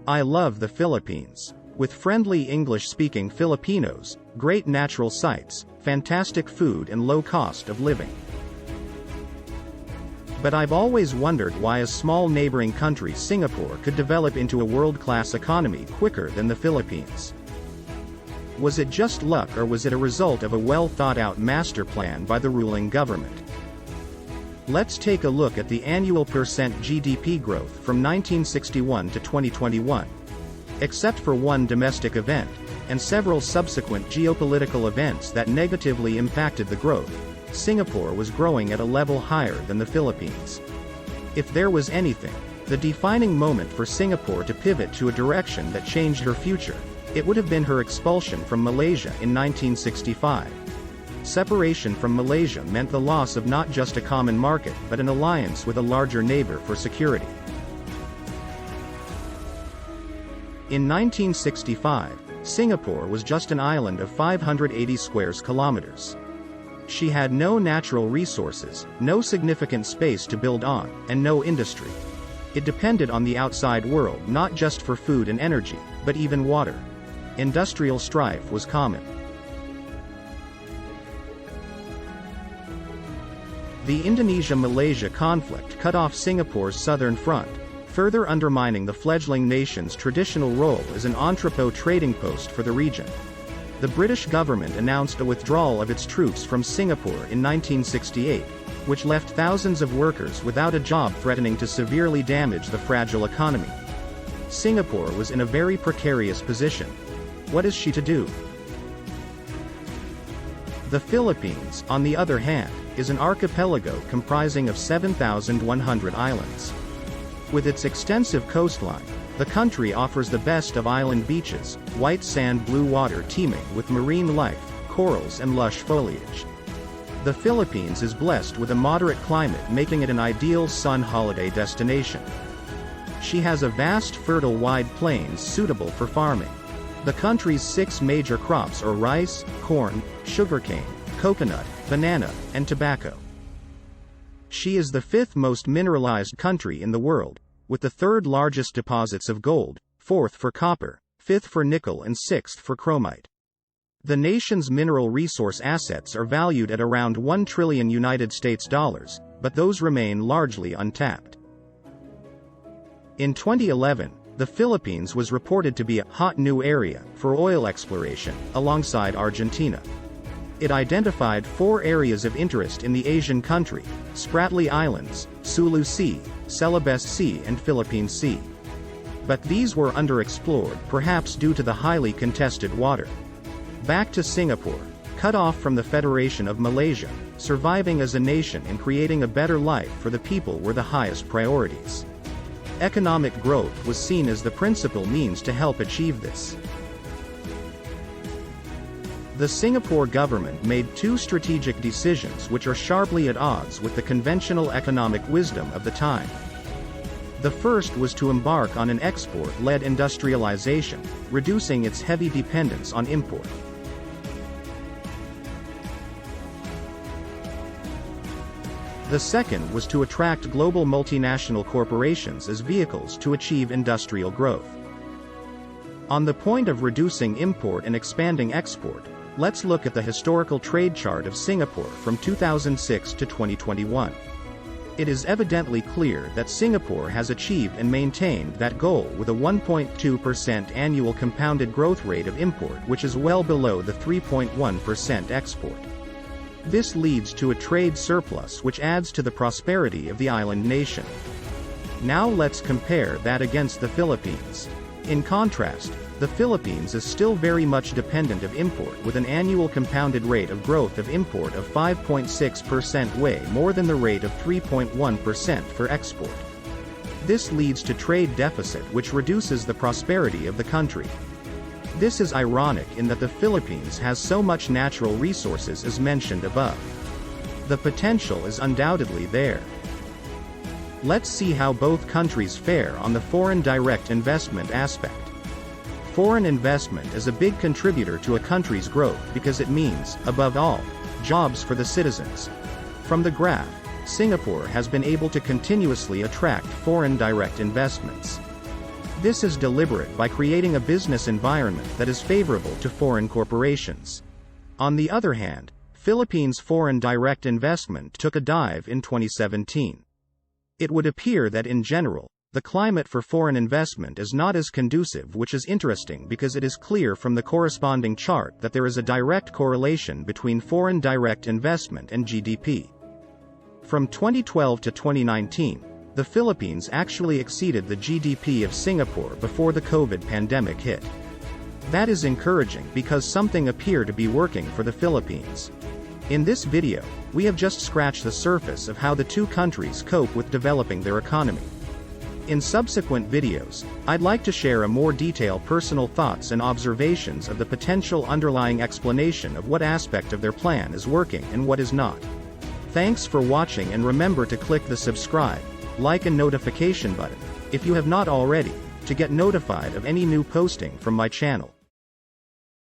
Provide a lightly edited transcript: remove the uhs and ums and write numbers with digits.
I love the Philippines. With friendly English-speaking Filipinos, great natural sights, fantastic food and low cost of living. But I've always wondered why a small neighboring country, Singapore, could develop into a world-class economy quicker than the Philippines. Was it just luck, or was it a result of a well-thought-out master plan by the ruling government? Let's take a look at the annual percent GDP growth from 1961 to 2021. Except for one domestic event, and several subsequent geopolitical events that negatively impacted the growth, Singapore was growing at a level higher than the Philippines. If there was anything, the defining moment for Singapore to pivot to a direction that changed her future, it would have been her expulsion from Malaysia in 1965. Separation from Malaysia meant the loss of not just a common market but an alliance with a larger neighbor for security. In 1965, Singapore was just an island of 580 square kilometers. She had no natural resources, no significant space to build on, and no industry. It depended on the outside world not just for food and energy, but even water. Industrial strife was common. The Indonesia-Malaysia conflict cut off Singapore's southern front, further undermining the fledgling nation's traditional role as an entrepot trading post for the region. The British government announced a withdrawal of its troops from Singapore in 1968, which left thousands of workers without a job, threatening to severely damage the fragile economy. Singapore was in a very precarious position. What is she to do? The Philippines, on the other hand, is an archipelago comprising of 7,100 islands. With its extensive coastline, the country offers the best of island beaches, white sand, blue water teeming with marine life, corals and lush foliage. The Philippines is blessed with a moderate climate, making it an ideal sun holiday destination. She has a vast fertile wide plains suitable for farming. The country's 6 major crops are rice, corn, sugarcane, coconut, banana, and tobacco. She is the 5th most mineralized country in the world, with the 3rd largest deposits of gold, 4th for copper, 5th for nickel and 6th for chromite. The nation's mineral resource assets are valued at around $1 trillion, but those remain largely untapped. In 2011, the Philippines was reported to be a hot new area for oil exploration, alongside Argentina. It identified 4 areas of interest in the Asian country: Spratly Islands, Sulu Sea, Celebes Sea and Philippine Sea. But these were underexplored, perhaps due to the highly contested water. Back to Singapore, cut off from the Federation of Malaysia, surviving as a nation and creating a better life for the people were the highest priorities. Economic growth was seen as the principal means to help achieve this. The Singapore government made 2 strategic decisions which are sharply at odds with the conventional economic wisdom of the time. The first was to embark on an export-led industrialization, reducing its heavy dependence on import. The second was to attract global multinational corporations as vehicles to achieve industrial growth. On the point of reducing import and expanding export, let's look at the historical trade chart of Singapore from 2006 to 2021. It is evidently clear that Singapore has achieved and maintained that goal with a 1.2% annual compounded growth rate of import, which is well below the 3.1% export. This leads to a trade surplus which adds to the prosperity of the island nation. Now let's compare that against the Philippines. In contrast, the Philippines is still very much dependent of import, with an annual compounded rate of growth of import of 5.6%, way more than the rate of 3.1% for export. This leads to trade deficit which reduces the prosperity of the country. This is ironic in that the Philippines has so much natural resources as mentioned above. The potential is undoubtedly there. Let's see how both countries fare on the foreign direct investment aspect. Foreign investment is a big contributor to a country's growth because it means, above all, jobs for the citizens. From the graph, Singapore has been able to continuously attract foreign direct investments. This is deliberate by creating a business environment that is favorable to foreign corporations. On the other hand, Philippines' foreign direct investment took a dive in 2017. It would appear that in general, the climate for foreign investment is not as conducive, which is interesting because it is clear from the corresponding chart that there is a direct correlation between foreign direct investment and GDP. From 2012 to 2019, the Philippines actually exceeded the GDP of Singapore before the COVID pandemic hit. That is encouraging because something appears to be working for the Philippines. In this video, we have just scratched the surface of how the two countries cope with developing their economy. In subsequent videos, I'd like to share a more detailed personal thoughts and observations of the potential underlying explanation of what aspect of their plan is working and what is not. Thanks for watching, and remember to click the subscribe, like and notification button, if you have not already, to get notified of any new posting from my channel.